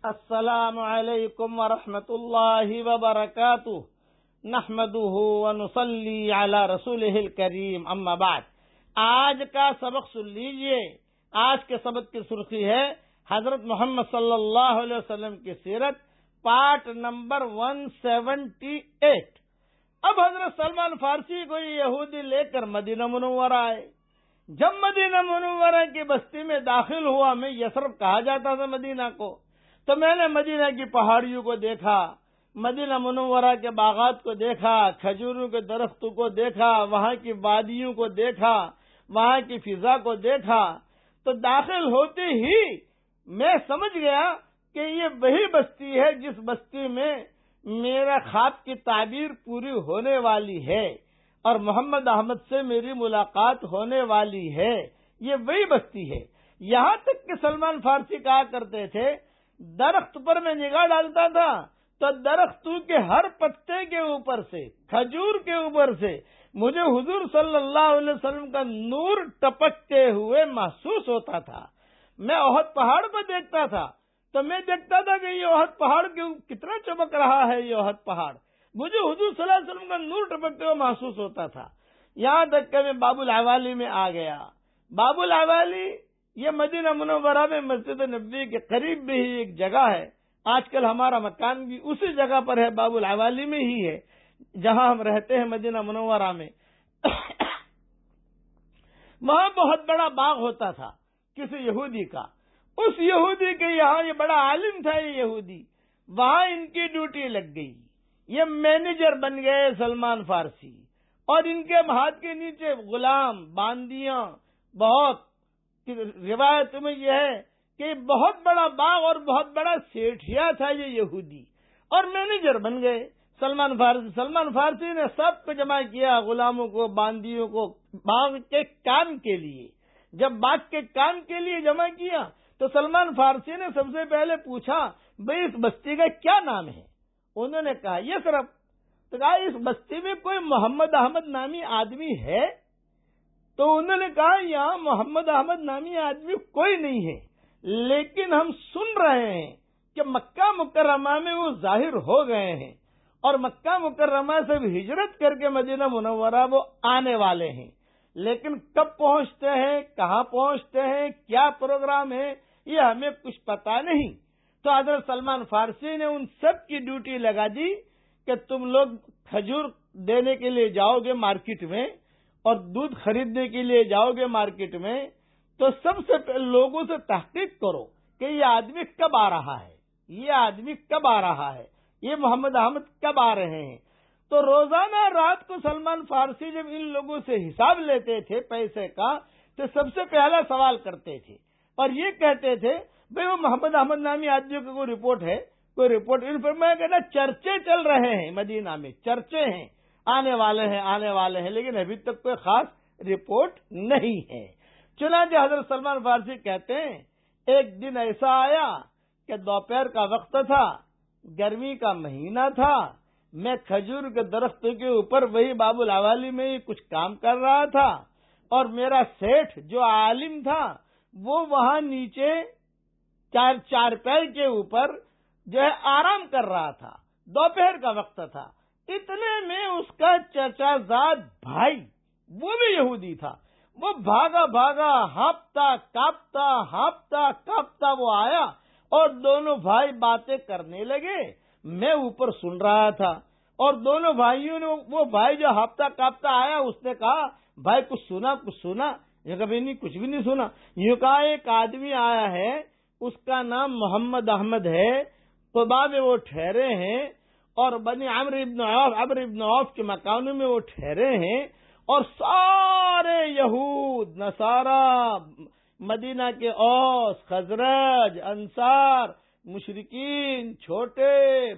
السلام علیکم ورحمۃ اللہ وبرکاتہ نحمدہ ونصلی علی رسولہ الکریم اما بعد۔ آج کا سبق سن لیجئے۔ آج کے سبق کی سرخی ہے حضرت محمد صلی اللہ علیہ وسلم کی سیرت، پارٹ نمبر 178۔ اب حضرت سلمان فارسی کو یہ یہودی لے کر مدینہ منورہ آئے۔ جب مدینہ منورہ کی بستی میں داخل ہوا، میں یثرب کہا جاتا تھا مدینہ کو، تو میں نے مدینہ کی پہاڑیوں کو دیکھا، مدینہ منورہ کے باغات کو دیکھا، کھجوروں کے درختوں کو دیکھا، وہاں کی وادیوں کو دیکھا، وہاں کی فضا کو دیکھا، تو داخل ہوتے ہی میں سمجھ گیا کہ یہ وہی بستی ہے جس بستی میں میرا خواب کی تعبیر پوری ہونے والی ہے اور محمد احمد سے میری ملاقات ہونے والی ہے۔ یہ وہی بستی ہے۔ یہاں تک کہ سلمان فارسی کہا کرتے تھے، درخت پر میں نگاہ ڈالتا تھا تو درختوں کے ہر پتے کے اوپر سے، کھجور کے اوپر سے مجھے حضور صلی اللہ علیہ وسلم کا نور ٹپکتے ہوئے محسوس ہوتا تھا۔ میں احد پہاڑ کو دیکھتا تھا تو میں دیکھتا تھا کہ یہ احد پہاڑ کتنا چمک رہا ہے، یہ احد پہاڑ مجھے حضور صلی اللہ علیہ وسلم کا نور ٹپکتے ہوئے محسوس ہوتا تھا۔ یہاں تک کہ میں باب العوالی میں آ گیا۔ باب العوالی یہ مدینہ منورہ میں مسجد نبوی کے قریب بھی ہی ایک جگہ ہے۔ آج کل ہمارا مکان بھی اسی جگہ پر ہے، باب العوالی میں ہی ہے جہاں ہم رہتے ہیں مدینہ منورہ میں۔ وہاں بہت بڑا باغ ہوتا تھا کسی یہودی کا۔ اس یہودی کے یہاں، یہ بڑا عالم تھا یہ یہودی، وہاں ان کی ڈیوٹی لگ گئی۔ یہ مینیجر بن گئے سلمان فارسی، اور ان کے ہاتھ کے نیچے غلام، باندیاں، بہت روایت میں یہ ہے کہ بہت بڑا باغ اور بہت بڑا سیٹھیا تھا یہ یہودی، اور مینیجر بن گئے سلمان فارسی۔ سلمان فارسی نے سب کو جمع کیا، غلاموں کو، باندیوں کو، باغ کے کام کے لیے۔ جب باغ کے کام کے لیے جمع کیا تو سلمان فارسی نے سب سے پہلے پوچھا، بھئی اس بستی کا کیا نام ہے؟ انہوں نے کہا یثرب۔ تو کہا اس بستی میں کوئی محمد احمد نامی آدمی ہے؟ تو انہوں نے کہا یہاں محمد احمد نامی آدمی کوئی نہیں ہے، لیکن ہم سن رہے ہیں کہ مکہ مکرمہ میں وہ ظاہر ہو گئے ہیں اور مکہ مکرمہ سے ہجرت کر کے مدینہ منورہ وہ آنے والے ہیں، لیکن کب پہنچتے ہیں، کہاں پہنچتے ہیں، کیا پروگرام ہے، یہ ہمیں کچھ پتا نہیں۔ تو حضرت سلمان فارسی نے ان سب کی ڈیوٹی لگا دی کہ تم لوگ کھجور دینے کے لیے جاؤ گے مارکیٹ میں اور دودھ خریدنے کے لیے جاؤ گے مارکیٹ میں، تو سب سے لوگوں سے تحقیق کرو کہ یہ آدمی کب آ رہا ہے، یہ آدمی کب آ رہا ہے، یہ محمد احمد کب آ رہے ہیں۔ تو روزانہ رات کو سلمان فارسی جب ان لوگوں سے حساب لیتے تھے پیسے کا، تو سب سے پہلا سوال کرتے تھے اور یہ کہتے تھے، بھئی وہ محمد احمد نامی آدمی کی کوئی رپورٹ ہے، کوئی رپورٹ؟ میں کہتا چرچے چل رہے ہیں مدینہ میں، چرچے ہیں، آنے والے ہیں، لیکن ابھی تک کوئی خاص رپورٹ نہیں ہے۔ چنانچہ حضرت سلمان فارسی کہتے ہیں، ایک دن ایسا آیا کہ دوپہر کا وقت تھا، گرمی کا مہینہ تھا، میں کھجور کے درخت کے اوپر وہی باب العوالی میں ہی کچھ کام کر رہا تھا، اور میرا سیٹھ جو عالم تھا وہ وہاں نیچے چارپائی کے اوپر جو ہے آرام کر رہا تھا، دوپہر کا وقت تھا۔ اتنے میں اس کا چچا زاد بھائی، وہ بھی یہودی تھا، وہ بھاگا ہانپتا کاپتا وہ آیا اور دونوں بھائی باتیں کرنے لگے۔ میں اوپر سن رہا تھا، اور دونوں بھائیوں نے، وہ بھائی جو ہانپتا کاپتا آیا اس نے کہا، بھائی کچھ سنا؟ یہ کبھی نہیں، کچھ بھی نہیں سنا۔ یہ کہا ایک آدمی آیا ہے، اس کا نام محمد احمد ہے، قباء میں وہ ٹھہرے ہیں اور بنی عمرو ابن عوف کے مکانوں میں وہ ٹھہرے ہیں، اور سارے یہود نصارا، مدینہ کے اوس، خزرج، انصار، مشرکین، چھوٹے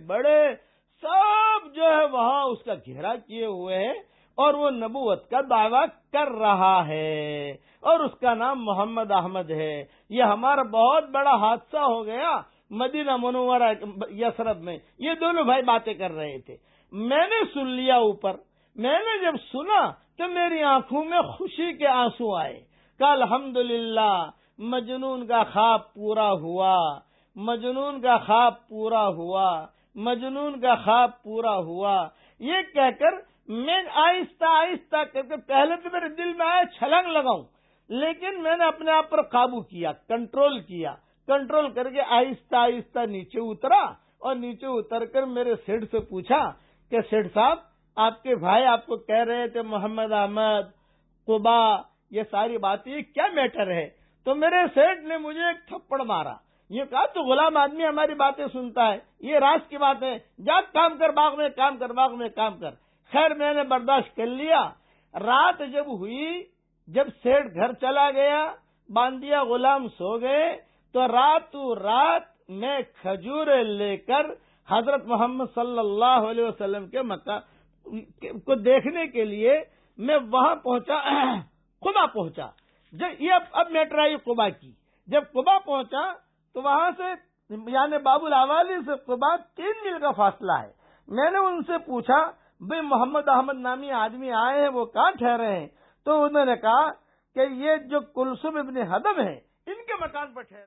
بڑے، سب جو ہے وہاں اس کا گھیرا کیے ہوئے ہیں، اور وہ نبوت کا دعویٰ کر رہا ہے، اور اس کا نام محمد احمد ہے۔ یہ ہمارا بہت بڑا حادثہ ہو گیا مدینہ منورہ یثرب میں۔ یہ دونوں بھائی باتیں کر رہے تھے، میں نے سن لیا اوپر۔ میں نے جب سنا تو میری آنکھوں میں خوشی کے آنسو آئے کہ الحمدللہ مجنون کا خواب پورا ہوا، مجنون کا خواب پورا ہوا، مجنون کا خواب پورا ہوا۔ یہ کہہ کر میں آہستہ آہستہ کر کے پہلے تو میرے دل میں آیا چھلانگ لگاؤں، لیکن میں نے اپنے آپ پر قابو کیا، کنٹرول کر کے آہستہ آہستہ نیچے اترا، اور نیچے اتر کر میرے سیٹھ سے پوچھا کہ سیٹھ صاحب، آپ کے بھائی آپ کو کہہ رہے تھے محمد احمد، قبا، یہ ساری باتیں، یہ کیا میٹر ہے؟ تو میرے سیٹھ نے مجھے ایک تھپڑ مارا، یہ کہا تو غلام آدمی ہماری باتیں سنتا ہے، یہ راز کی بات ہے، جا کام کر، باغ میں کام کر، باغ میں کام کر۔ خیر میں نے برداشت کر لیا۔ رات جب ہوئی، جب سیٹھ گھر چلا گیا، باندیا غلام سو گئے، تو رات میں کھجورے لے کر حضرت محمد صلی اللہ علیہ وسلم کے مکان کو دیکھنے کے لیے میں وہاں پہنچا، قبا پہنچا۔ اب میٹر آئی قبا کی۔ جب قبا پہنچا تو وہاں سے یعنی باب الاوالی سے قبا 3 میل کا فاصلہ ہے۔ میں نے ان سے پوچھا بھئی محمد احمد نامی آدمی آئے ہیں، وہ کہاں ٹھہرے ہیں؟ تو انہوں نے کہا کہ یہ جو کلثوم ابن ہدم ہے ان کے مکان پر ٹھہرے۔